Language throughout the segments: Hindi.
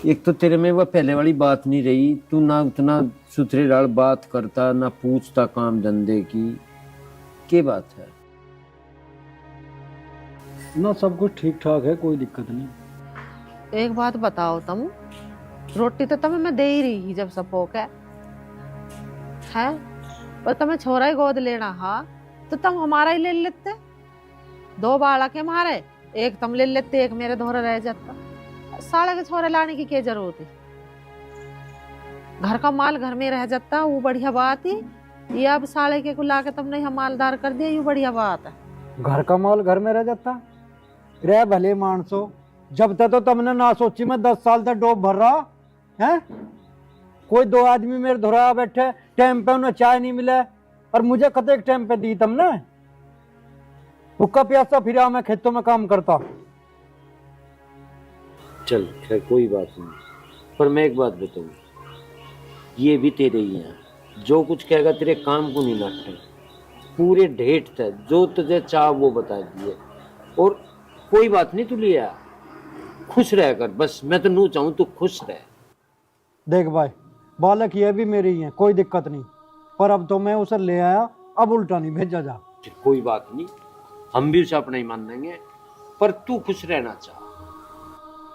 एक तो तेरे में वह पहले वाली बात नहीं रही, तू ना उतना सुथरे डाल बात करता ना पूछता काम धंधे की, क्या बात है? ना सब कुछ ठीक ठाक है, कोई दिक्कत नहीं। एक बात बताओ तुम, रोटी तो तुम्हें मैं दे ही रही जब सपोक है पर तुम्हें छोरा ही गोद लेना हा तो तुम हमारा ही ले लेते। दो बालक है हमारे, एक तुम ले लेते एक मेरे धोरे रह जाता। साले के छोरे लाने की क्या जरूरत है? घर का माल घर में रह जाता, वो बढ़िया बात है। ये अब साले के को लाके तुमने हम मालदार कर दिया, ये बढ़िया बात है। घर का माल घर में रह जाता रे भले मानसो, जब तक तो तुमने ना सोची मैं 10 साल तक डोब भर रहा है। कोई दो आदमी मेरे धोरा बैठे, टाइम पे उन्हें चाय नहीं मिले और मुझे कते टाइम पे दी तुमने। भूखा प्यासा फिरा मैं खेतों में काम करता। चल खैर कोई बात नहीं, पर मैं एक बात बताऊं, ये भी तेरे ही हैं, जो कुछ कहेगा तेरे काम को नहीं नाटते, पूरे ढेठ थे, जो तुझे चाह वो बता दिए। और कोई बात नहीं, तू लिया खुश रह कर बस, मैं तो नू चाहूं तू खुश रह। देख भाई, बालक ये भी मेरे ही हैं, कोई दिक्कत नहीं, पर अब तो मैं उसे ले आया, अब उल्टा नहीं भेजा जा। कोई बात नहीं, हम भी उसे अपना ही मान लेंगे, पर तू खुश रहना चाह।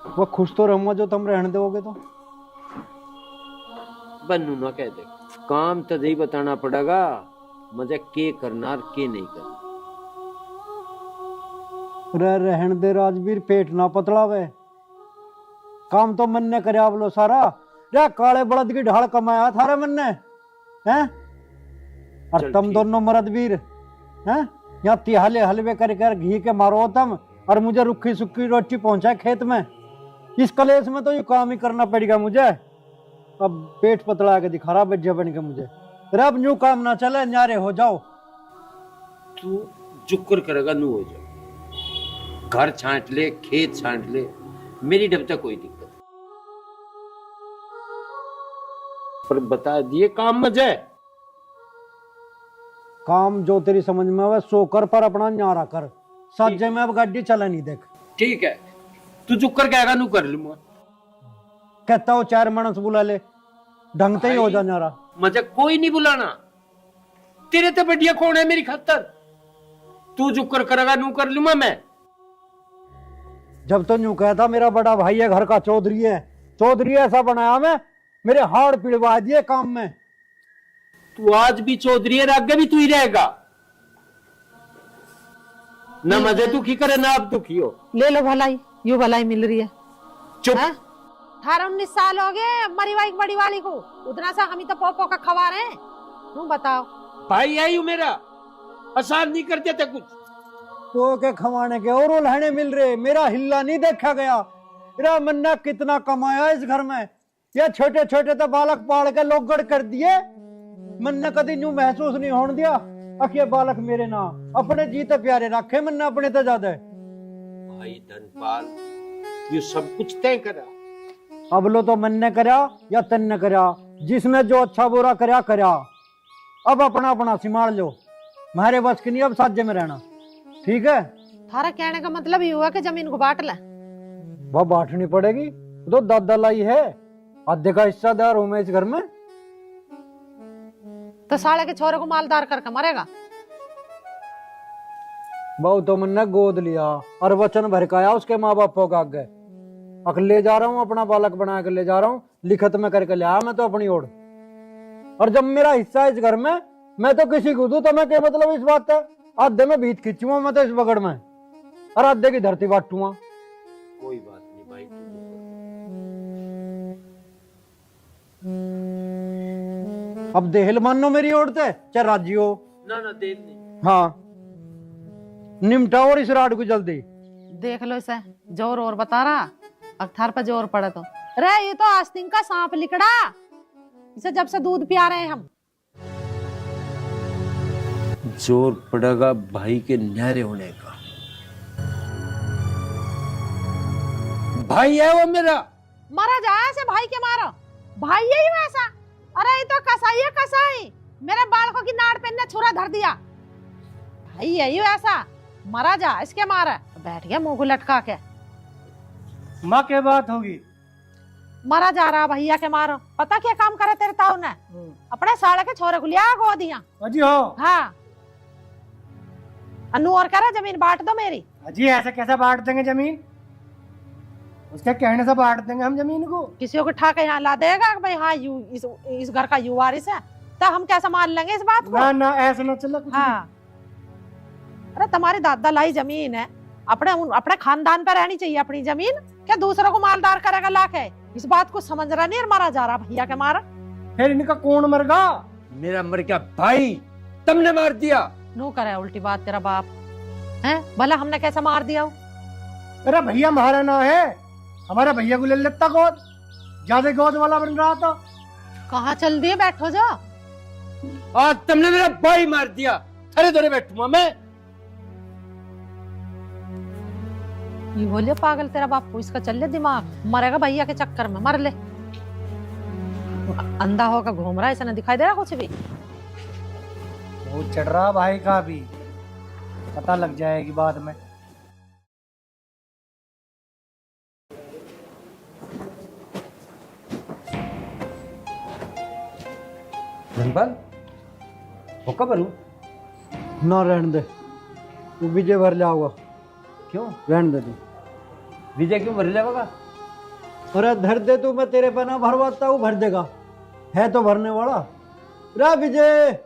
वो खुश तो रहूंगा जो तुम रहने दोगे तो। बनू ना कह दे, काम तो ही बताना पड़ेगा, मजा के करना और के नहीं करना। रहन दे राजवीर, पेट ना पतलावे। काम तो मन ने करे बोलो सारा। रे काले बलद की ढाल कमाया थारे मन ने हैं, और तुम दोनों मर्दवीर हैं यहाँ तिहाले हलवे कर कर घी के मारो तुम, और मुझे रुखी सुखी रोटी पहुंचाए खेत में। इस कलेश में तो ये काम ही करना पड़ेगा मुझे। अब पेट पतला के दिखा रहा बेजा बन के मुझे। अब न्यू काम ना चले, न्यारे हो जाओ। तू जुक्र करेगा नू हो जाओ, घर छांट ले खेत छांट ले, मेरी डबता कोई दिक्कत। पर बता दिए काम मजा है। काम जो तेरी समझ में आवे सो कर, पर अपना न्यारा कर। साजे में अब गाड़ी चला नहीं देख। ठीक है, तू जुक्र कहेगा नू कर लूंगा। कहता हो 4 मानस बुला ले, ढंग से ही हो जा न्यारा। मजा कोई नहीं बुलाना, तेरे तो बढ़िया कौन है मेरी खातर। तू जुक्र करेगा नू कर लूंगा मैं। जब तो यूं कहता मेरा बड़ा भाई है, घर का चौधरी है, चौधरी ऐसा बनाया मैं, मेरे हाड़ पिड़वा दिए काम में। तू आज भी चौधरी है, आगे भी तू ही रहेगा। ना मजे तू की करे ना अब तू की हो। ले लो भलाई, यू भलाई मिल रही है। चुप। 18-19 साल हो गए मरी वाई बड़ी वाली को, उतना सा हम ही तो पोपो का खवा रहे हैं। तुम बताओ। भाई आई हूं मेरा, आसान नहीं कर देते कुछ। तो के खवाने के और उल्हने मिल रहे, मेरा हिल्ला नहीं देखा गया। मेरा मन्ना कितना कमाया इस घर में, ये छोटे छोटे तो बालक पाल के लोगड़ कर दिए। मन्ना कभी यूं महसूस नहीं होने दिया अखिए बालक मेरे ना अपने जीते प्यारे रखे, मन्ना अपने तो ज्यादा। भाई धनपाल, ये सब कुछ तय करा। अब लो तो मन ने करा या तन ने करा, जिसने जो अच्छा बुरा करा करा। अब अपना अपना संभाल लो, हमारे बस की नहीं अब साझे में रहना, ठीक है? थारा कहने का मतलब ये हुआ कि जमीन को बांट ले। वह बांटनी पड़ेगी, तो दादा लाई है, आधे का हिस्सादार हूं मैं इस घर में। तो साले के छोरे को मालदार करके मरेगा। बहु तो मन ने गोद लिया और वचन भरकाया उसके माँ बापों का आगे। ले जा रहा हूँ, अपना बालक बना कर ले जा रहा हूँ, लिखत में करके ले आया मैं तो अपनी ओर। और जब मेरा हिस्सा इस घर में, मैं तो किसी को दूं तो मैं क्या मतलब इस बात है? आधे में भीत खींचूंगा मैं तो इस बगड़ में, और आधे की धरती बांटूंगा। कोई बात नहीं भाई, अब देहल मानो मेरी ओर से, चाहे राजी हो। ना देर नहीं। हाँ निमटाओ और इस राड को जल्दी। देख लो इसे जोर और बता रहा, अख्तार पर जोर पड़ा तो रे ये तो आस्तीन का सांप लिकड़ा, इसे जब से दूध पिया रहे हैं हम। जोर पड़ेगा भाई के न्यारे होने का। भाई है वो मेरा, मारा जाए से भाई के मारो, भाई यही वैसा। अरे ये तो कसाई है कसाई, मेरे बालकों की नाड़ पे ने छुरा धर दिया। भाई यही वैसा, मरा जा इसके, मारा बैठ गया मुंह को लटका के। माँ क्या बात होगी? मरा जा रहा भैया के मारो। पता क्या काम करे तेरे ताऊ ने? अपने साले के छोरे को लिया गोदियां। अजी हो। हाँ, अनु और कह रहा जमीन बांट दो मेरी। अजी ऐसे कैसे बांट देंगे जमीन? उसके कहने से बांट देंगे हम जमीन को? किसी को उठा के यहाँ ला देगा कि भाई हाँ इस घर का यू वारिस है, तो हम कैसे मान लेंगे इस बात को? ना ना ऐसा ना चलो कुछ हाँ, अरे तुम्हारी दादा लाई जमीन है, अपने खानदान पे रहनी चाहिए अपनी जमीन। क्या दूसरों को मालदार करेगा लाके? इस बात को समझ रहा नहीं और मारा जा रहा भैया के मारा। फिर इनका कौन मरगा? मेरा मर गया भाई, तुमने मार दिया। नो करे उल्टी बात तेरा बाप है, भला हमने कैसा मार दिया हो? अरे भैया हमारा ना है, हमारा भैया को ले लेता गोद, ज्यादा गोद वाला बन रहा था। कहाँ चल दिए? बैठो जा। आज तुमने मेरा भाई मार दिया, अरे धरे बैठूंगा मैं। ये बोलिए पागल तेरा बाप को, इसका चल ले दिमाग, मरेगा भैया के चक्कर में, मर ले। अंधा होकर घूम रहा है, ऐसा नहीं दिखाई दे रहा कुछ भी। वो चढ़ रहा भाई का भी, पता लग जाएगी बाद में। धनपाल वो कब भरूं? ना रहने दे, तू विजय भर जाओगा। क्यों रहने दे तू। विजय क्यों भर जाएगा? अरे धर दे तू, मैं तेरे पे ना भरवाता हूँ, भर देगा, है तो भरने वाला। रा विजय,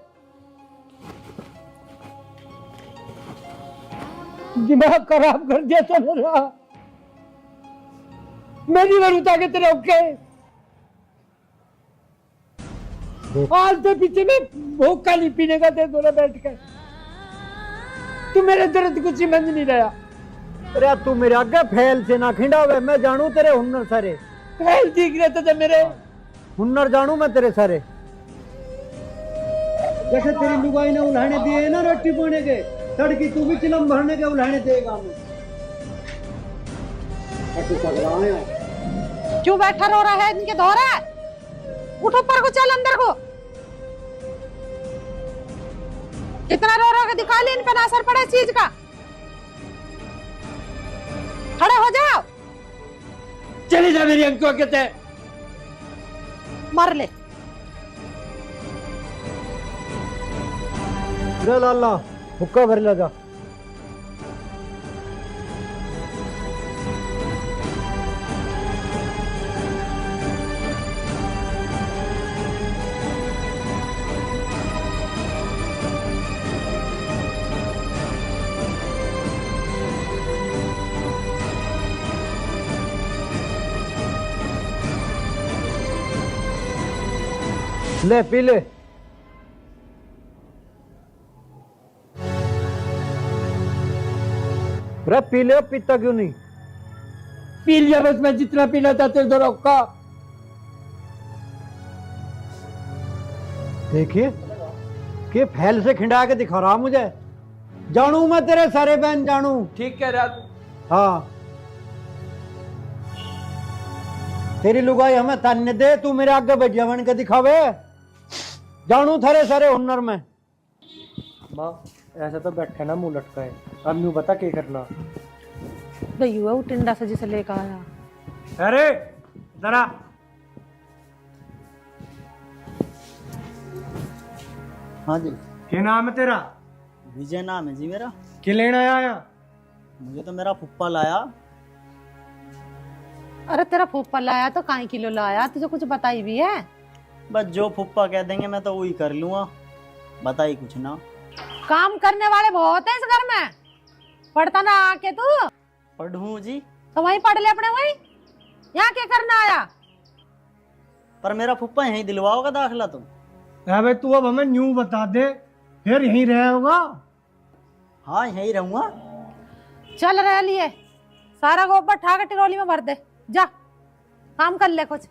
दिमाग खराब कर दिया तो मेरा। मेरी वरुता के तेरे ओके आज तो पीछे में भोका नहीं पीने का तेरे दोनों बैठ के। तू मेरे दर्द को समझ नहीं रहा। अरे तू मेरे आगे फैल से ना खिंडावे, मैं जानू तेरे हुनर सारे। फैल दिख रहे थे मेरे हुनर जानू मैं तेरे सारे। जैसे तेरी लुगाई ने उल्हाने दिए ना रोटी पाने के, तड़की तू भी चिलम भरने के उल्हाने देगा मैं। तू पगला है। क्यों बैठा रो रहा है? इनके दौरा है, उठो ऊपर को, चल अंदर को। इतना रो रहा है, दिखा ले इन पे ना असर पड़े इस चीज का। खड़े हो जाओ। चले जा मेरी अंकों कहते हैं। मर ले। रे लाला हुक्का भर ले जा। ले पी ले। रे पी ले, पीता क्यों नहीं? पी लिया बस, मैं जितना पीना था तेरे दोनों का। देखिए कि फैल से खिंडा के दिखा रहा मुझे। जानू मैं तेरे सारे बहन जानू। ठीक कह रहा तू। हाँ, तेरी लुगाई हमें तान्य दे, तू मेरे आगे बैठ जा बन के दिखावे। जानू थारे सारे हुनर में। माँ ऐसा तो बैठे ना मुंह लटका है, अब न्यू बता क्या करना। वो टिंडा से जिसे लेकर आया। अरे जरा हाँ जी, क्या नाम है तेरा? विजय नाम है जी मेरा। क्या लेना आया? मुझे तो मेरा फुप्पा लाया। अरे तेरा फूफा लाया तो काई किलो लाया? तुझे कुछ बताई भी है? बस जो फुप्पा कह देंगे मैं तो वही कर लूँगा, बताई कुछ ना। काम करने वाले बहुत हैं इस घर में, पढ़ता ना आके तू? पढ़ूँ जी, तो वहीं पढ़ ले अपने, वहीं। यहाँ क्या करना आया? पर मेरा फुप्पा यहीं दिलवाओगा दाखला तुम? अबे तू अब हमें न्यू बता दे, फिर यहीं रहेगा। हाँ यहीं रहूँगा। चल रह लिए, सारा गोबर ठा के टिरोली में भर दे, जा काम कर ले कुछ।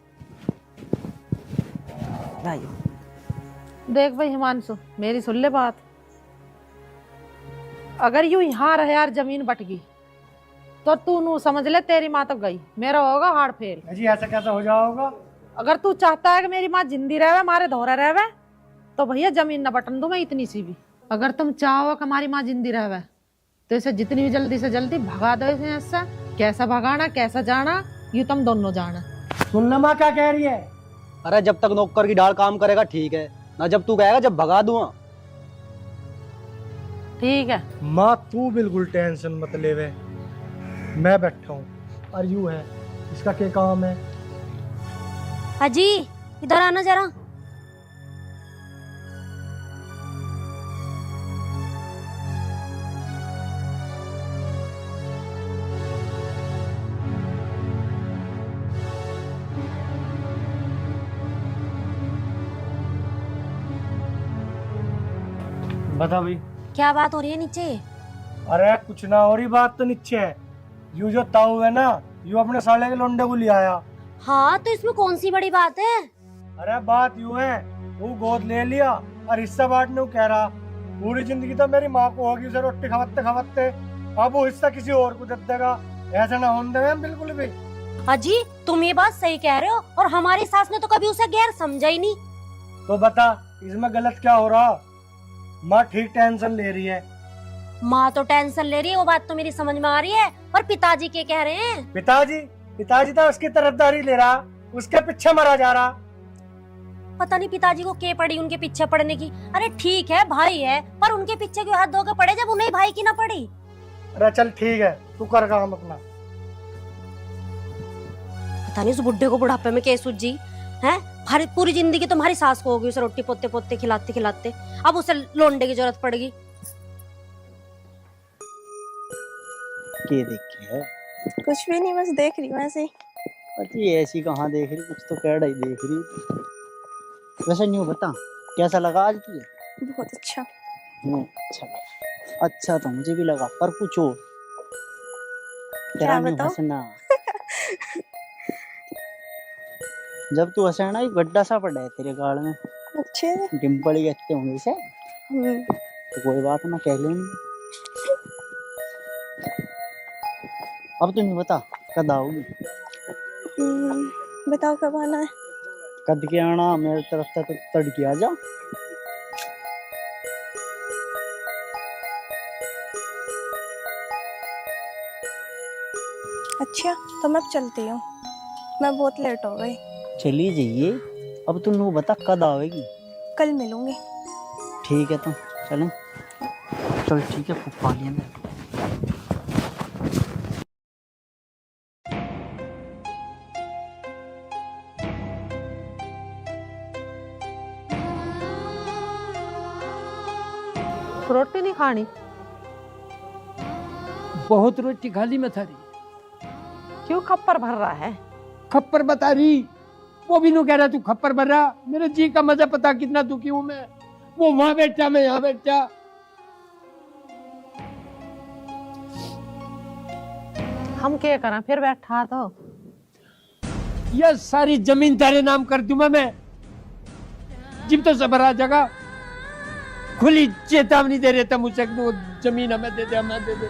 देख भाई हिमांशु, मेरी सुन ले बात। अगर यूं यहाँ रहे यार, जमीन बट गई तो तू नू समझ ले तेरी माँ तो गई, मेरा होगा हाड़ फेल। जी ऐसा कैसा हो जाओगा? अगर तू चाहता है कि मेरी माँ जिंदी रहे, हमारे धोरा रहे, तो भैया जमीन न बटन दूं मैं इतनी सी भी। अगर तुम चाहो कि हमारी माँ जिंदी रहे तो इसे जितनी भी जल्दी से जल्दी भगा दो इसे। कैसा भगाना कैसा जाना ये तुम दोनों जाना। सुनना माँ क्या कह रही है। अरे जब तक नौकर की डाल काम करेगा ठीक है ना, जब तू कहेगा जब भगा दूंगा। ठीक है। माँ तू बिल्कुल टेंशन मत ले वे, मैं बैठा हूँ और यू है इसका क्या काम है। अजी इधर आना जरा। बता भाई। क्या बात हो रही है नीचे? अरे कुछ ना हो रही बात तो नीचे है। यू जो ताऊ है ना, यू अपने साले के लोंडे को ले आया। हाँ तो इसमें कौन सी बड़ी बात है? अरे बात यू है, वो गोद ले लिया और हिस्सा बांटने को कह रहा। पूरी जिंदगी तो मेरी माँ को होगी उसे रोटी खवत्ते खवत्ते, अब वो हिस्सा किसी और को दे देगा। ऐसा ना होने देंगे हम बिल्कुल भी। अजी तुम ये बात सही कह रहे हो, और हमारी सास ने तो कभी उसे गैर समझा ही नहीं। तो बता इसमें गलत क्या हो रहा। माँ ठीक टेंशन ले रही है। माँ तो टेंशन ले रही है, वो बात तो मेरी समझ में आ रही है, और पिताजी क्या कह रहे हैं? पिताजी तो उसकी तरफदारी ले रहा, उसके पीछे मरा जा रहा। पता नहीं पिताजी को क्या पड़ी उनके पीछे पड़ने की। अरे ठीक है भाई है, पर उनके पीछे क्यों हाथ धो के पड़े जब उन्हें भाई की ना पड़ी। अरे चल ठीक है, तू कर काम अपना। पता नहीं उस बुड्ढे को बुढ़ापे में क्या सूझी है। पूरी जिंदगी तुम्हारी सास को होगी उसे रोटी पोते पोते खिलाते खिलाते, अब उसे लोंडे की जरूरत पड़ेगी। के देखे है? कुछ भी नहीं, बस देख रही हूँ ऐसे ही। अजी ऐसी कहाँ देख रही, कुछ तो कह रही देख रही। वैसे न्यू बता कैसा लगा आज तुझे? बहुत अच्छा। अच्छा लगा। अच्छा तो मुझे भी लगा, पर कुछ और क्या बताओ? हंसना। जब तू हंसे ना, एक गड्ढा सा पड़ा है तेरे गाल में। अच्छे से। डिम्पल ही कहते होंगे इसे। हम्म, तो कोई बात ना, कह लेंगे। अब तुम बता कद आओगी? बताओ कब आना है? कद के आना, मेरे तरफ से तो तड़के आ जा। अच्छा तो मैं अब चलती हूँ, मैं बहुत लेट हो गई। चली जाइए। अब तुम बता कद आवेगी? कल मिलूंगी। ठीक है तो चलें। चल ठीक है, फुफा लिया मैं। रोटी नहीं खानी? बहुत रोटी खाली में थारी। क्यों खप्पर भर रहा है? खप्पर बता रही, वो भी नु कह रहा तू खप्पर भर रहा। मेरे जी का मजा पता कितना दुखी हूँ मैं। वो वहां बैठा, मैं यहाँ बैठा। हम क्या करें फिर बैठा तो। यह सारी जमीन तेरे नाम कर दूंगा मैं। जिब तो सबर आ जाएगा। खुली चेतावनी दे रहे थे मुझसे, वो जमीन हमें दे दे, हमें दे दे।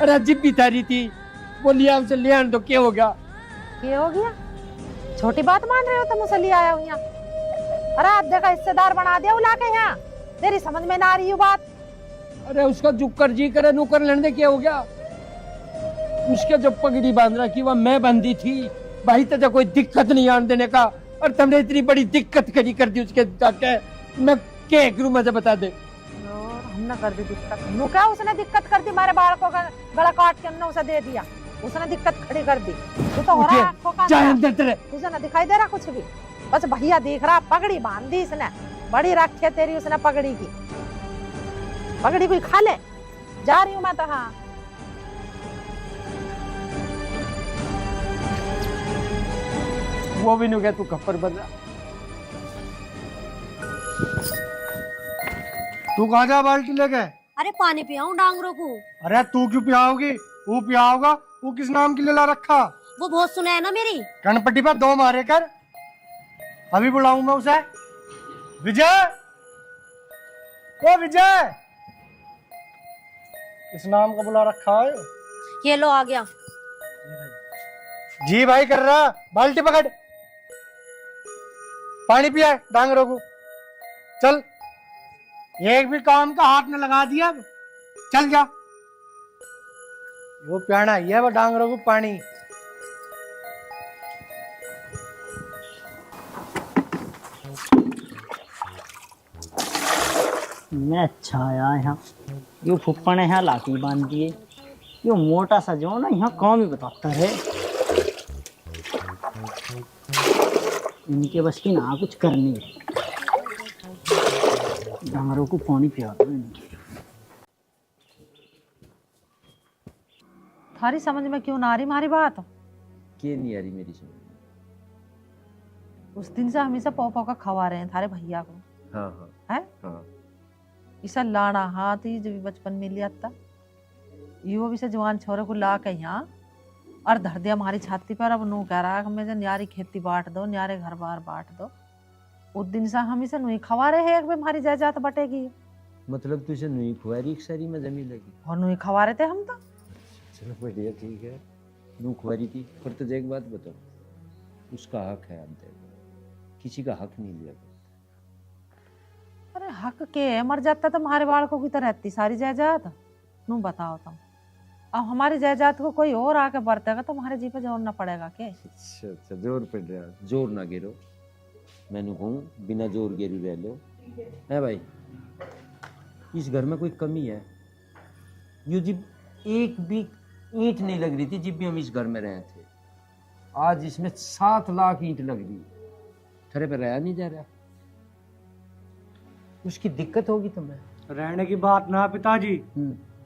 अरे जिब भी थारी थी, वो लिया उसे ले आने तो क्या हो गया? क्या हो गया? छोटी बात मान रहे हो तुम? उसे ले आया हूँ यहाँ। अरे आप देखा हिस्सेदार बना दिया उला के यहाँ। तेरी समझ में ना आ रही बात। अरे उसका जुक्कर जी करे नौकर लेने दे, क्या हो गया? उसके जो पगड़ी बांध रखी वह मैं बंदी थी भाई, तुझे कोई दिक्कत नहीं आने देने का। और तुमने इतनी बड़ी दिक्कत खड़ी कर दी उसके जाके। मैं क्या करूं, मुझे बता दे। हमने कर दी दिक्कत? नु क्या उसने दिक्कत कर दी? हमारे बालकों का गला काट के हमने उसे दे दिया, उसने दिक्कत खड़ी कर दी। तू तो हो रहा है आंखों का अंधा। तुझे ना दिखाई दे रहा कुछ भी? बस भैया देख रहा, पगड़ी बांध दी इसने, बड़ी रखी है तेरी उसने पगड़ी की। पगड़ी कोई खा ले। जा रही हूँ मैं तो। हाँ वो भी नहीं गया, तू खप्पर बन रहा। तू कहाँ जा बाल्टी लेके? अरे पानी पियाऊं डांगरों को। अरे तू क्यों पियाओगी? वो पियाओगा। वो किस नाम के लिए ला रखा? वो बहुत सुना है ना मेरी। कनपट्टी पर 2 मारे कर। अभी बुलाऊं मैं उसे। विजय, ओ विजय, किस नाम का बुला रखा है? ये लो आ गया। जी भाई कर रहा। बाल्टी पकड़, पानी पिया डांगरों को। चल, एक भी काम का हाथ न लगा दिया। चल जा। वो पियाना ही है वो डांगरों को पानी। मैं अच्छा आया यहाँ। यो फुप्पा ने यहाँ लाठी बांध दिए। यो मोटा सा जो ना यहाँ काम ही बताता है। इनके बस की ना कुछ करनी है। डांगरों को पानी पिला दो इनके। थारी समझ में क्यों ना आ रही हमारी बात? के नहीं आ रही मेरी समझ में? उस दिन से हमेशा पौ पौ का खवा रहे हैं थारे भैया को। हाँ हाँ है हाँ। इसा लाना हाथ ही जब बचपन में लिया था, यो भी से जवान छोरे को ला के यहाँ और धर दिया हमारी छाती पर। अब नू कह रहा है कि मुझे न्यारी खेती बांट दो, न्यारे घर बार बांट दो। उस दिन से हम इसे नुई खवा रहे हैं, एक बार हमारी जायदाद बटेगी। मतलब तुझे नहीं खुआरी एक सारी में जमीन लगी? और नुई खवा रहे थे हम तो। चलो बढ़िया, ठीक है। नू खुआरी थी, पर तुझे एक बात बताओ, उसका हक है आप दे, किसी का हक नहीं लिया। अरे हक के है, मर जाता तो हमारे बालकों की तो रहती सारी जायदाद। नू बताओ तुम, अब हमारी जायदाद को कोई और आके बरतेगा तो हमारे जी पे जोर ना पड़ेगा के? अच्छा अच्छा, जोर पड़ रहा, जोर ना गिरो। मैंने कहूँ बिना जोर गिरी रह लो है भाई। इस घर में कोई कमी है? यू जी एक भी ईंट नहीं लग रही थी जब भी हम इस घर में रहे थे। आज इसमें 7 लाख ईंट लग रही, थरे पे रहा नहीं जा रहा। उसकी दिक्कत होगी तुम्हें? रहने की बात ना पिताजी,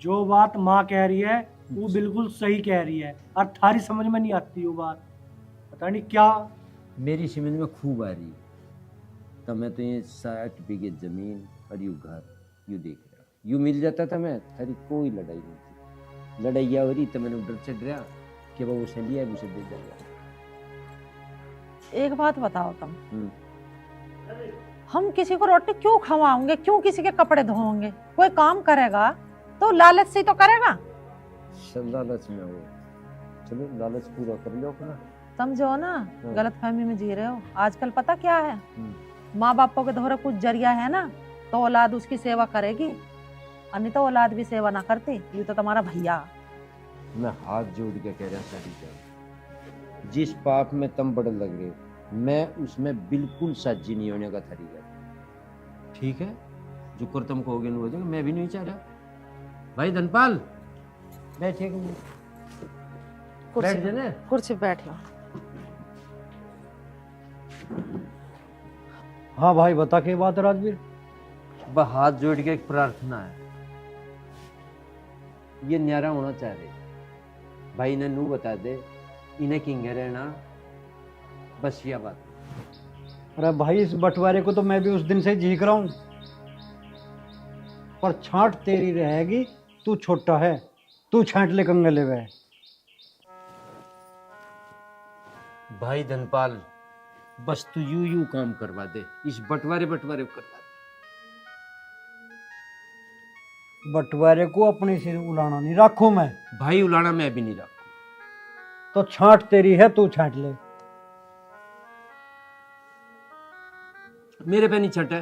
जो बात माँ कह रही है वो बिल्कुल सही कह रही है, और थारी समझ में नहीं आती वो बात, पता नहीं क्या। मेरी समझ में खूब आ रही है। तो मैं तो ये 60 बीघे जमीन और यू घर यू देख रहा, यू मिल जाता था मैं, थारी कोई लड़ाई नहीं थी। लड़ाइया हो रही तो मैंने डर चढ़ रहा कि वो उसे लिया उसे दे जाएगा। एक बात बताओ तुम, हम किसी को रोटी क्यों खवाओगे, क्यों किसी के कपड़े धोएंगे? कोई काम करेगा तो लालच से तो करेगा। लालच में हो, चलो लालच पूरा कर लो अपना। तुम जो ना गलत फहमी में जी रहे हो। आजकल पता क्या है, माँ बापों के दोहरे कुछ जरिया है ना, तो औलाद उसकी सेवा करेगी, और नहीं तो औलाद भी सेवा ना करती। ये तो तुम्हारा भैया। मैं हाथ जोड़ के कह रहा सारी जान, जिस पाप में तुम बड़े लग रहे हो मैं उसमें बिल्कुल साझी नहीं होने का तरीका। ठीक है, जो कर तुम कहोगे नहीं हो जाएगा, मैं भी नहीं चाह रहा। भाई धनपाल बैठे, बैठ जाना कुर्सी पे बैठ लो। हाँ भाई बता के बात है राजवीर। बस हाथ जोड़ के एक प्रार्थना है, ये न्यारा होना चाह रहे भाई ने नू बता दे इन्हें किंगे रहना, बस ये बात। अरे भाई इस बंटवारे को तो मैं भी उस दिन से झीक रहा हूं, पर छांट तेरी रहेगी। तू छोटा है, तू छांट ले कंगले वे। भाई धनपाल बस तू यू काम करवा दे, इस बंटवारे को करवा दे। बंटवारे को अपने सिर उलाना नहीं रखू मैं। भाई उलाना मैं भी नहीं रखू। तो छांट तेरी है, तू छांट ले। मेरे पे नहीं छटे।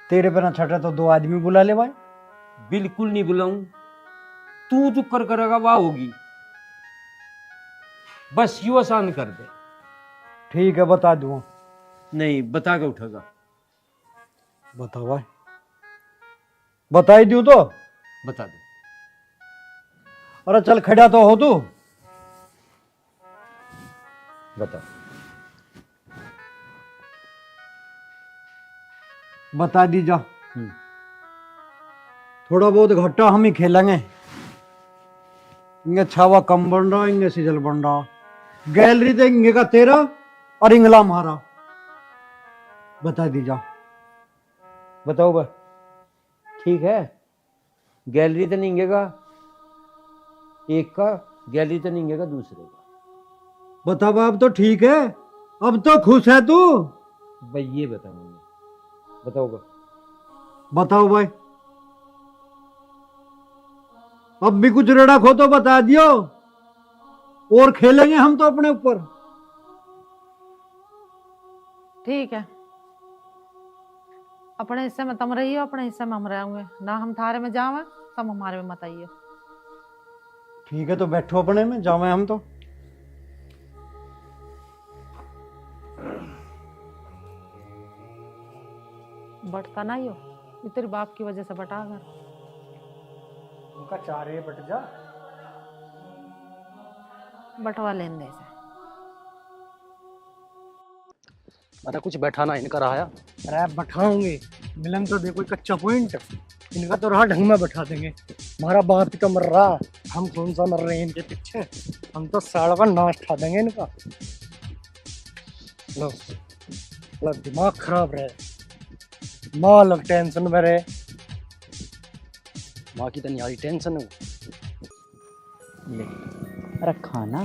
तेरे पे ना छटे तो 2 आदमी बुला ले भाई। बिल्कुल नहीं बुलाऊं, तू जो करेगा वाह होगी, बस यू आसान कर दे। ठीक है बता दूं। नहीं बता के उठेगा। बता भाई, बता ही दूं तो बता दे। अरे चल खड़ा तो हो तू, बता। बता दी जा। थोड़ा बहुत घट्टा हम ही खेलेंगे। इंगे छावा कम बन रहा, इंगे सीजल बन रहा। गैलरी तो इंगे का 13 और इंगला मारा। बता दी जा। बताओ बा। ठीक है, गैलरी तो नहीं इंगेगा एक का, गैलरी तो नहीं इंगेगा दूसरे का। बता बाब तो ठीक है, अब तो खुश है तू? भाई ये बता मुझे, बताओ बा। बताओ भाई, अब भी कुछ रड़क हो तो बता दियो, और खेलेंगे हम तो अपने ऊपर। ठीक है, अपने हिस्से में तुम रहियो, अपने हिस्से में हम रहेंगे ना। हम थारे में जावे, तुम हमारे में मत आइयो। ठीक है, तो बैठो अपने में, जावे हम तो। बटता नहीं हो, ये तेरे बाप की वजह से बटा कर। उनका चारे बट जा। बटवा लेने दे से। अरे कुछ बैठाना इनका रहा। अरे बैठाऊंगे, मिलन तो देखो कच्चा पॉइंट, इनका तो रहा ढंग में बैठा देंगे। हमारा बाप ही तो मर रहा, हम कौन सा मर रहे हैं इनके पीछे। हम तो साड़ का नाश खा देंगे इनका। लो लो, दिमाग खराब रहे, माँ लग टेंशन में रहे। माँ की तो नहीं आ रही टेंशन है। ले रखा ना,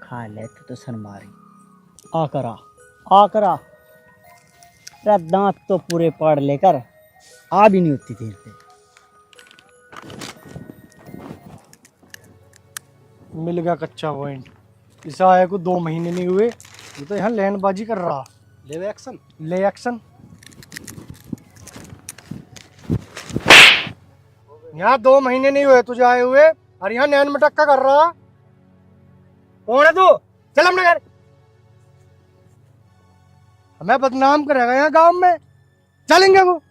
खा ले तो शर्मा रही। आ करा तेरा दांत तो पूरे पाड़ लेकर आ भी नहीं उतनी देर पे। मिल गया कच्चा पॉइंट। इस आए को 2 महीने नहीं हुए, ये तो यहाँ लैंडबाजी कर रहा। ले एक्शन। ले एक्शन। यहाँ 2 महीने नहीं हुए तुझे आए हुए, और यहाँ नैन मटक्का कर रहा। कौन है तू? चल अपने घर। हमें बदनाम करेगा यहाँ गांव में, चलेंगे वो।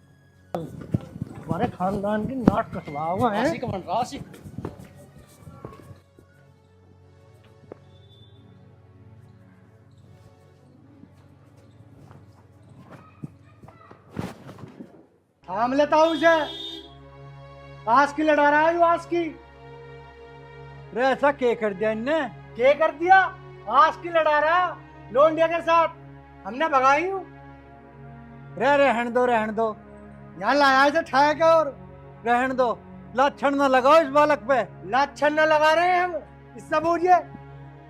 हमारे खानदान की नाट कटवा हुआ है। थाम लेता हूँ उसे। आज की लड़ा रहा है जो आज की। रे ऐसा क्या कर दिया इनने? क्या कर दिया? आज की लड़ा रहा लोंडिया के साथ, हमने भगाई हूँ। रे रहन दो यहाँ लाया इसे ठाया के, और रहन दो, लक्षण न लगाओ इस बालक पे। लाछन न लगा रहे हैं हम, इससे बूझिए।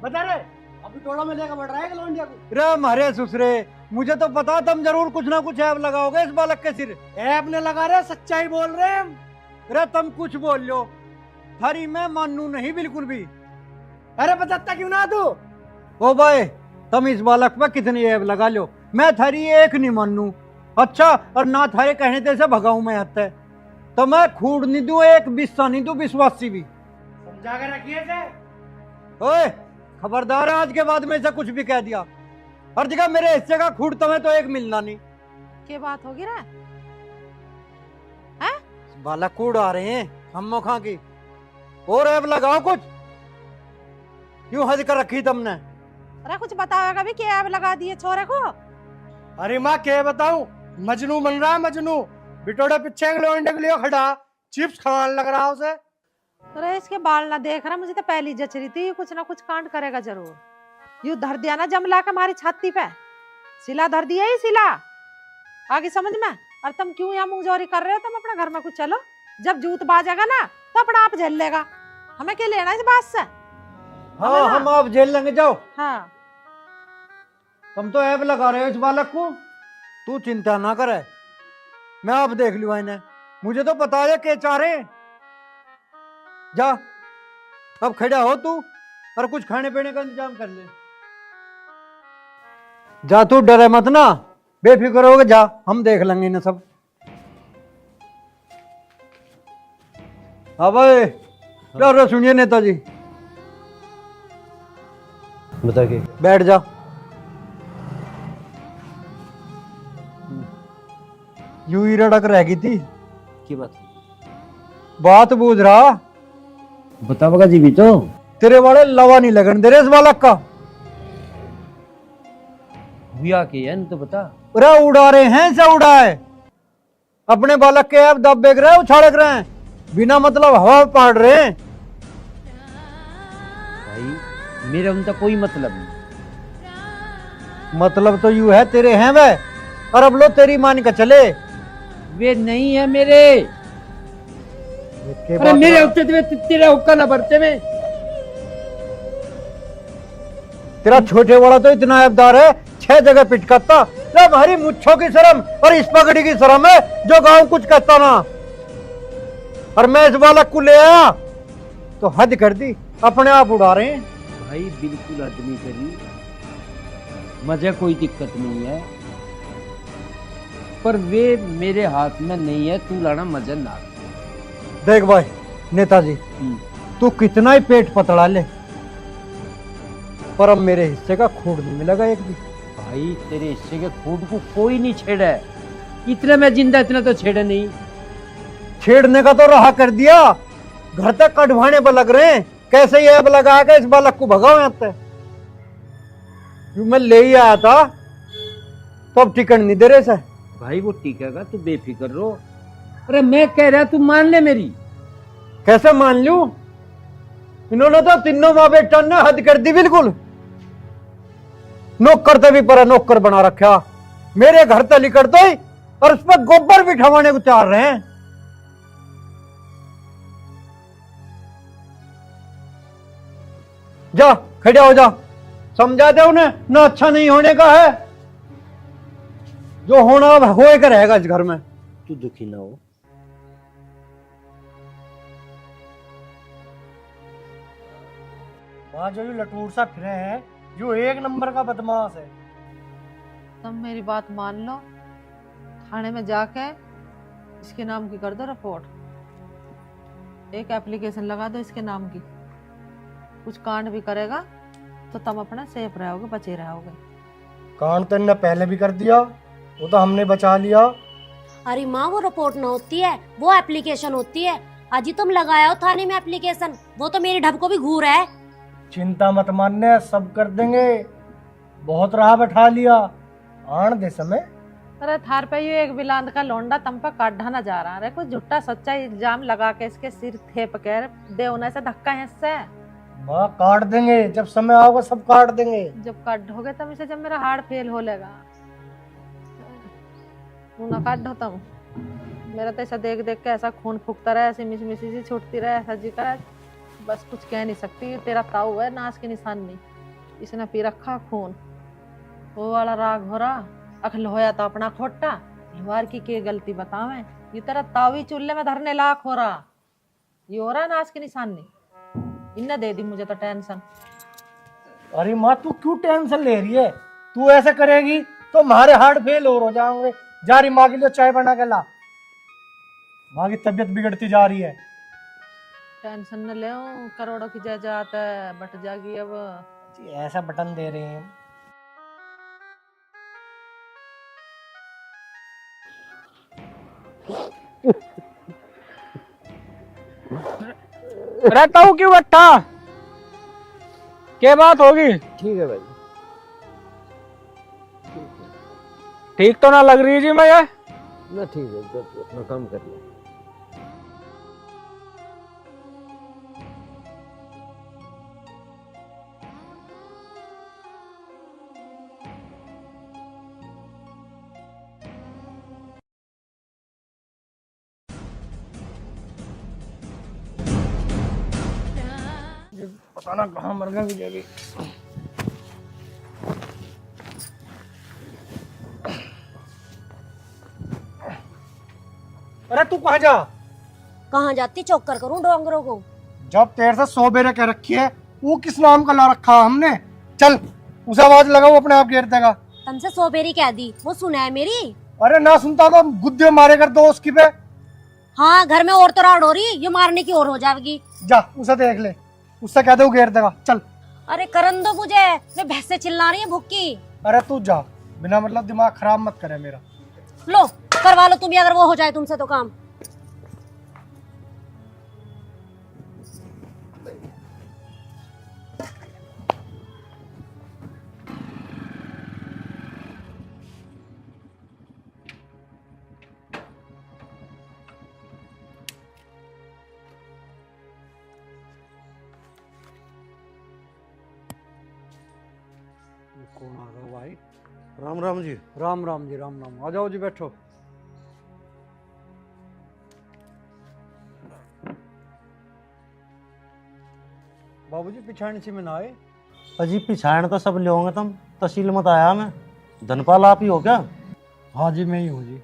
बता रहे अभी टोला में लेकर बढ़ रहा है लोंडिया को। रे मारे ससुरे, मुझे तो पता तुम जरूर कुछ ना कुछ ऐप लगाओगे इस बालक के सिर। ऐप ने लगा रहे, सच्चाई बोल रहे हैं हम। रे तुम कुछ बोल लो, थारी मैं मानू नहीं बिल्कुल भी। अरे बताता क्यों ना तू? ओ भाई, तुम इस बालक पे कितनी ऐप लगा लो, मैं थारी एक नहीं मानू। अच्छा, और ना थारे कहने ते से भगाऊं मैं आता है तो मैं खूड नहीं दूं, एक बिस्सा नहीं दूं, विश्वासी भी। समझा के रखिए से। ओए खबरदार, आज के बाद में से कुछ भी कह दिया, हर जगह मेरे हिस्से का खूड तुम्हें तो एक मिलना नहीं। क्या बात होगी रे? बालक कूड़ आ रहे हैं हम मौखा की, और ऐप लगाओ कुछ। क्यों हद कर रखी तुमने? अरे कुछ बताओगा भी, क्या ऐप लगा दिए छोरे को? अरे माँ क्या बताऊं, मजनू बन रहा है मजनू। बिटोड़े पीछे लोंडे के लिए खड़ा, चिप्स खाने लग रहा उसे। अरे इसके बाल ना देख रहा, मुझे तो पहली जच रही थी कुछ ना कुछ कांड करेगा जरूर। यू धर दिया ना जमला के हमारी छाती पे, सिला धर दिया ही सिला। आगे समझ में। और तुम क्यों यहाँ मुंहजोरी कर रहे हो? तुम अपने घर में कुछ चलो, जब जूत बाजेगा ना तो अपना आप झेल लेगा। हमें क्या लेना इस बात से? हाँ, हम आप जेल लेंगे, जाओ। हाँ, तुम तो ऐप लगा रहे हो इस बालक को, तू चिंता ना करे, मैं आप देख लूंगा इन्हें। मुझे तो पता है के चारे। जा अब खड़ा हो तू, और कुछ खाने पीने का इंतजाम कर ले। जा तू, डरे मत ना, बेफिक्र होगे, जा, हम देख लेंगे इन्हें सब। हाँ भाई, लो सुनिए नेताजी। बता के बैठ जा। यूं ही रड़क रह गई थी। की बात? बात बूझ रहा, बताओगा जी भी तो। तेरे वाले लवा नहीं लगन दे रहे इस बालक का। हुआ के है तो बता। अरे उड़ा रहे हैं, से उड़ा है अपने बालक के, अब दब बेग रहे हैं, उछाड़क रहे हैं, बिना मतलब हवा पाड़ रहे हैं। भाई मेरा उनका कोई मतलब नहीं। मतलब तो यूं है, तेरे हैं वे, और अब लो तेरी मान का चले। वे नहीं है मेरे। अरे मेरे होते तेरे हुक्का ना भरते में। तेरा छोटे वाला तो इतना ऐबदार है, 6 जगह पिटकाता। हमारी मुच्छों की शर्म और इस पगड़ी की शर्म है जो गांव कुछ कहता ना। और मैं इस बालक को ले आया तो हद कर दी, अपने आप उड़ा रहे हैं। भाई बिल्कुल आदमी करी, मुझे कोई दिक्कत नहीं है, पर वे मेरे हाथ में नहीं है, तू लाना मजा ना। देख भाई नेताजी, तू कितना ही पेट पतला ले, पर अब मेरे हिस्से का खूड नहीं मिलेगा एक भी। भाई तेरे हिस्से के खून को कोई नहीं छेड़ा है, इतने में जिंदा, इतना तो छेड़ा नहीं। छेड़ने का तो रहा कर दिया, घर तक कटवाने पर लग रहे हैं। कैसे ये अब लगा के इस बालक को भगाओ यहाँ पे। जो मैं ले ही आया था तो अब टिकट नहीं दे रहे सर। भाई वो टिकेगा, तू बेफिक्र रहो। अरे मैं कह रहा तू मान ले मेरी। कैसे मान लूं? इन्होंने तो तीनों माँ बेटा ने हद कर दी बिल्कुल। नौकर तो भी पर नौकर बना रखा, मेरे घर तली कर दो और उस पर गोबर भी ठवाने को चाह रहे हैं। जा खड़ा हो जा, समझा दे उन्हें ना, अच्छा नहीं होने का है, जो होना अब होएगा रहेगा इस घर में। तू दुखी ना हो। वहाँ जो ये लटूर सा फिरे हैं, जो एक नंबर का बदमाश है। तुम मेरी बात मान लो, थाने में जाके इसके नाम की कर दो रिपोर्ट, एक एप्लीकेशन लगा दो इसके नाम की। कुछ कांड भी करेगा तो तुम अपना सेफ रहोगे, बचे रहोगे। कांड तो इनने पहले भी कर दिया, वो तो हमने बचा लिया। अरे माँ वो रिपोर्ट ना होती है, वो एप्लीकेशन होती है। अजी तुम लगाया हो थाने में एप्लीकेशन, वो तो मेरी ढब को भी घूर है। चिंता मत मानने, सब कर देंगे। बहुत राह बैठा लिया, आन दे समय। अरे थार पे ये एक बिलांद का लोंडा तम पे काढ़ा ना जा रहा है, कुछ झूठा सच्चा इल्जाम लगा के इसके सिर थेप के दे उन्हें से धक्का है इससे। माँ काट देंगे, जब समय आओगे सब काट देंगे। जब काटोगे तब इसे, जब मेरा हार्ट फेल हो लेगा। तू ना काटो तुम, मेरा तो ऐसा देख देख के ऐसा खून फूकता रहे, ऐसी मिसी सी छूटती रहे, ऐसा जी करे बस कुछ कह नहीं सकती। तेरा ताऊ है, नाश की निशानी, इसने पी रखा खून। वो वाला राग हो रहा, अखल होया तो अपना खोटा, लुहार की के गलती बतावे। ये तेरा ताऊ ही चूल्हे में धरने लायक हो रहा, ये हो रहा नाश की निशानी। इन्ने दे दी मुझे तो टेंशन। अरे माँ तू क्यों टेंशन ले रही है? तू ऐसा करेगी तो हमारे हार्ट फेल हो जाएंगे। जा रही माँ के लिए चाय बना के ला, माँ की तबीयत बिगड़ती जा रही है। टेंशन न ले, करोड़ों की जायदाद है, बट जागी अब। ऐसा बटन दे रहे हैं। रहता हूँ क्यों बट्टा, क्या बात होगी? ठीक है भाई, ठीक तो ना लग रही जी मैं ये। ना ठीक है, जब अपना काम कर ले। पता ना कहाँ मर गया विजय भी। अरे तू कहाँ जा? कहाँ जाती, चौकर करूं डोंगरों को? जब तेरे से 100 बेरे कह रखी है, वो किस नाम का ला रखा हमने? चल उसे आवाज लगाओ, अपने आप घेर देगा। तुमसे 100 बेरी कह दी, वो सुना है मेरी? अरे ना सुनता तो गुद्दे मारे कर दो उसकी पे। हाँ घर में और तो राड़ हो रही, ये मारने की और हो जाएगी। जा उसे देख ले, उससे कह दे वो घेर देगा। चल। अरे करन दो मुझे, मैं भैंसे चिल्ला रही है भूखी। अरे तू जा, बिना मतलब दिमाग खराब मत करे मेरा। लो करवा लो तुम भी, अगर वो हो जाए तुमसे तो काम। कौन आ गया भाई? राम राम जी। राम राम जी, राम राम। आ जाओ जी, बैठो। बाबूजी पिछाड़ी से में ना आए। अजी पिछाड़ तो सब लोगे तुम, तहसील मत आया मैं। धनपाल आप ही हो क्या? हाँ जी, मैं ही हूँ जी।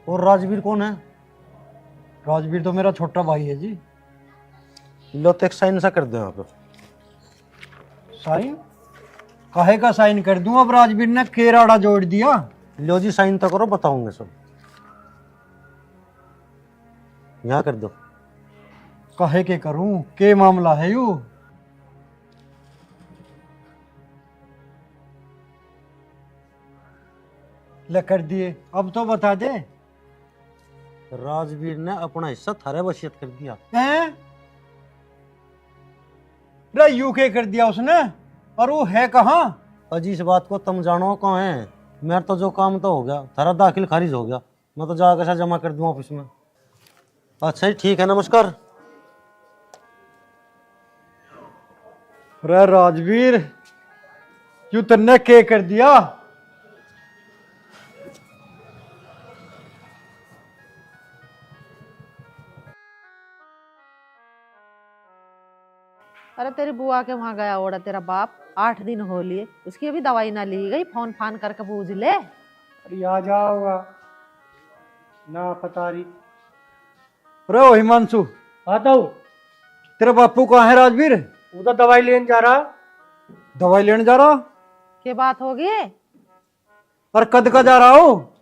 और राजवीर कौन है? राजवीर तो मेरा छोटा भाई है जी। लो तो एक साइन सा कर दो यहाँ पे। साइन? काहे का साइन कर दूं? अब राजवीर ने केराड़ा जोड़ दिया। लो जी साइन तो करो, बताऊंगे सब। यहाँ कर दो। काहे के करूं? के मामला है यू? ले कर दिए, अब तो बता दे। राजवीर ने अपना हिस्सा थारे वसीयत कर दिया। हैं? रे यूके कर दिया उसने, और वो है कहाँ? अजी इस बात को तुम जानो कहाँ है? मेरा तो जो काम तो हो गया, थारा दाखिल खारिज हो गया, मैं तो जाकर ऐसा जमा कर दूँ ऑफिस में। अच्छा जी ठीक है, नमस्कार। रे राजवीर, यू तन्ने के कर दिया? अरे तेरी बुआ के वहां गया ओड़ा तेरा बाप, 8 दिन हो लिए, उसकी अभी दवाई ना ली गई, फोन फान करके पूछ ले। अरे आ जाओगा ना पतारी। रे ओ हिमांशु, आता हूँ। तेरा बापू कहाँ है राजवीर? वो तो दवाई लेने जा रहा। दवाई लेने जा रहा? के बात होगी? और कद का जा रहा हो?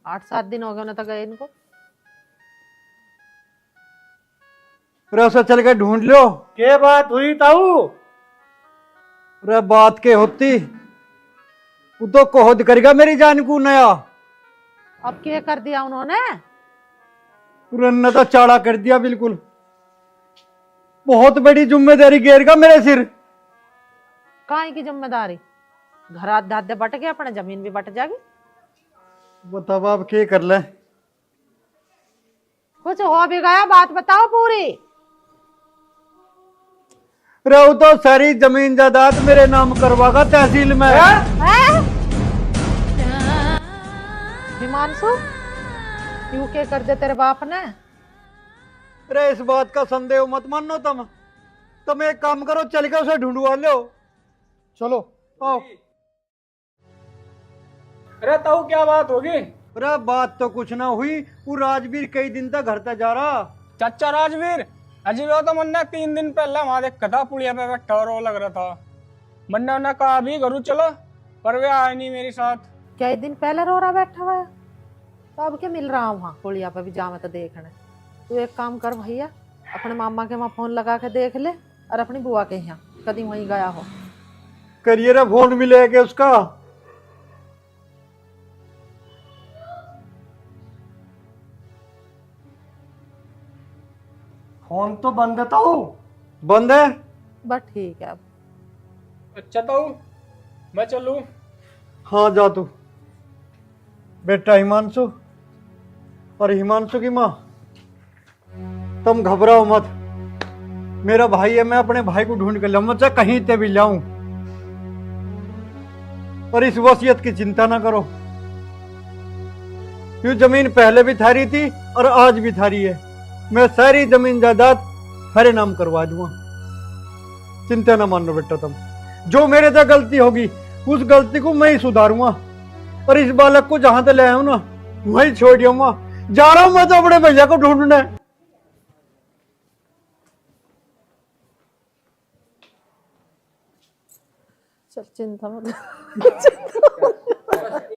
8-7 दिन हो गए ना तो गए इनको। रे उसे चल के ढूंढ लो। के बात हुई ताऊ? रे बात के होती, वो तो कोहद करेगा मेरी जान को नया। अब क्या कर दिया उन्होंने? उन्होंने तो चाड़ा कर दिया बिल्कुल। बहुत बड़ी जिम्मेदारी घेरेगा मेरे सिर। काहे की जिम्मेदारी? घर आधे बट गए, अपने जमीन भी बट जाएगी। बताओ अब क्या कर ले? कुछ हो भी गया, बात बताओ पूरी। रे वो तो सारी जमीन जायदाद मेरे नाम करवागा तहसील में। हिमांशु, क्यों के कर दे तेरे बाप ने? अरे इस बात का संदेह मत मानो तुम एक काम करो, चल के उसे ढूंढवा लो। चलो आओ। अरे ताऊ क्या बात होगी? अरे बात तो कुछ ना हुई, वो राजवीर कई दिन तक घर तक जा रहा। चाचा राजवीर, अजी वो तो मन्ना 3 दिन पहले हमारे कथा पुलिया पे बैठा और वो लग रहा था। मन्ना ने कहा अभी घरू चलो, पर वे आए नहीं मेरे साथ। कई दिन पहले रो रहा बैठा हुआ है, तो अब क्या मिल रहा वहाँ पुलिया पे भी जावे तो देखने। तू एक काम कर भैया, अपने मामा के वहाँ फोन लगा के देख ले, और अपनी बुआ के यहाँ कभी वहीं गया हो। करिए रे, फोन मिलेगा उसका। फोन तो बंद है ताऊ। बंद है? बस ठीक है। अब अच्छा ताऊ मैं चलूं? हाँ जा तू। बेटा हिमांशु और हिमांशु की माँ, तुम घबराओ मत। मेरा भाई है, मैं अपने भाई को ढूंढ कर लाऊंगा, चाहे कहीं ते भी लाऊं। और इस वसीयत की चिंता ना करो। ये जमीन पहले भी थारी थी और आज भी थारी है। मैं सारी जमीन जायदाद हरे नाम करवा दूंगा। चिंता ना मानो बेटा तुम। जो मेरे से गलती होगी उस गलती को मैं ही सुधारूंगा। और इस बालक को जहां तक ले आऊं ना, वहीं छोड़ दूंगा। जा रहा हूं मैं तो अपने भैया को ढूंढने। चल चिंता मत